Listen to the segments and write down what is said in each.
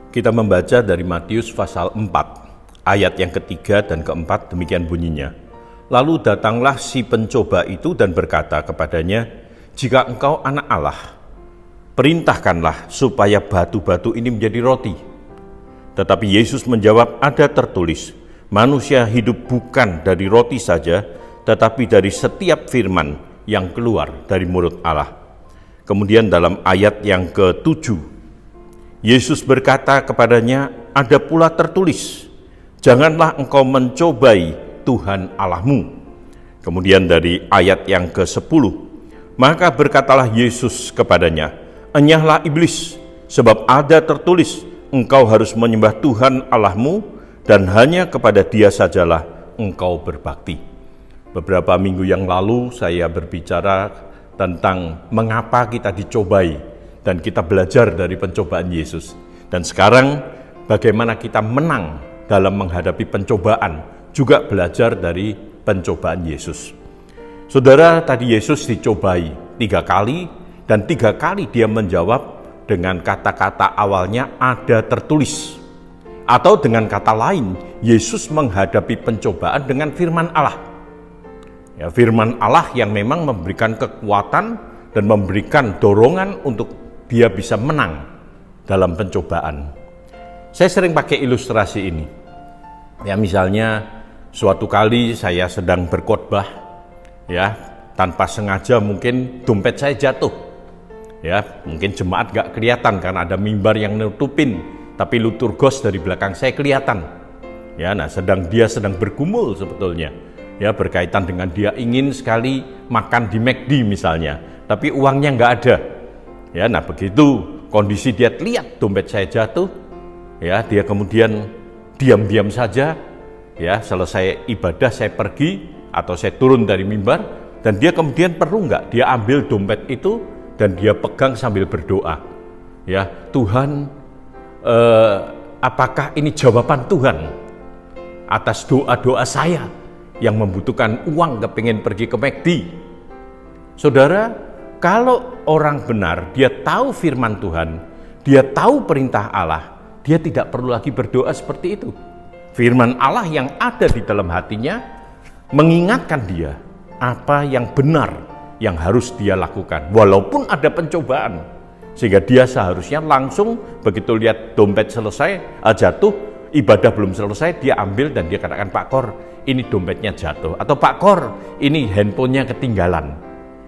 Kita membaca dari Matius pasal 4, ayat yang ketiga dan keempat, demikian bunyinya. Lalu datanglah si pencoba itu dan berkata kepadanya, "Jika engkau anak Allah, perintahkanlah supaya batu-batu ini menjadi roti." Tetapi Yesus menjawab, "Ada tertulis, manusia hidup bukan dari roti saja, tetapi dari setiap firman yang keluar dari mulut Allah." Kemudian dalam ayat yang ke-7, Yesus berkata kepadanya, "Ada pula tertulis, janganlah engkau mencobai Tuhan Allahmu." Kemudian dari ayat yang ke-10, maka berkatalah Yesus kepadanya, "Enyahlah iblis, sebab ada tertulis, engkau harus menyembah Tuhan Allahmu, dan hanya kepada Dia sajalah engkau berbakti." Beberapa minggu yang lalu saya berbicara tentang mengapa kita dicobai, dan kita belajar dari pencobaan Yesus. Dan sekarang bagaimana kita menang dalam menghadapi pencobaan, juga belajar dari pencobaan Yesus. Saudara, tadi Yesus dicobai 3 kali, dan 3 kali dia menjawab dengan kata-kata awalnya "ada tertulis". Atau dengan kata lain, Yesus menghadapi pencobaan dengan firman Allah. Ya, firman Allah yang memang memberikan kekuatan dan memberikan dorongan untuk dia bisa menang dalam pencobaan. Saya sering pakai ilustrasi ini. Ya, misalnya suatu kali saya sedang berkhotbah, ya, tanpa sengaja mungkin dompet saya jatuh. Ya, mungkin jemaat gak kelihatan karena ada mimbar yang nutupin, tapi liturgos dari belakang saya kelihatan. Ya, nah dia sedang bergumul sebetulnya. Ya, berkaitan dengan dia ingin sekali makan di McD misalnya, tapi uangnya nggak ada. Ya, nah begitu kondisi dia lihat dompet saya jatuh, ya, dia kemudian diam-diam saja, ya, selesai ibadah saya pergi atau saya turun dari mimbar, dan dia kemudian perlu nggak dia ambil dompet itu dan dia pegang sambil berdoa, ya, "Tuhan, apakah ini jawaban Tuhan atas doa-doa saya yang membutuhkan uang kepingin pergi ke McD?" Saudara, kalau orang benar, dia tahu firman Tuhan, dia tahu perintah Allah, dia tidak perlu lagi berdoa seperti itu. Firman Allah yang ada di dalam hatinya mengingatkan dia apa yang benar yang harus dia lakukan, walaupun ada pencobaan. Sehingga dia seharusnya langsung begitu lihat dompet selesai, jatuh, ibadah belum selesai, dia ambil dan dia katakan, "Pak Kor, ini dompetnya jatuh." Atau, "Pak Kor, ini handphonenya ketinggalan."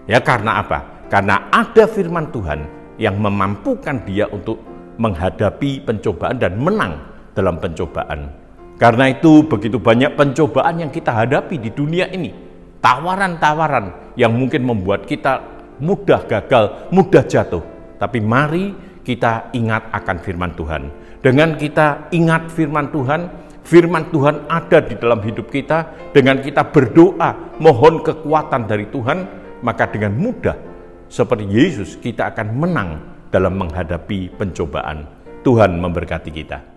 Ya, karena apa? Karena ada firman Tuhan yang memampukan dia untuk menghadapi pencobaan dan menang dalam pencobaan. Karena itu begitu banyak pencobaan yang kita hadapi di dunia ini. Tawaran-tawaran yang mungkin membuat kita mudah gagal, mudah jatuh. Tapi mari kita ingat akan firman Tuhan. Dengan kita ingat firman Tuhan ada di dalam hidup kita. Dengan kita berdoa, mohon kekuatan dari Tuhan, maka dengan mudah seperti Yesus kita akan menang dalam menghadapi pencobaan. Tuhan memberkati kita.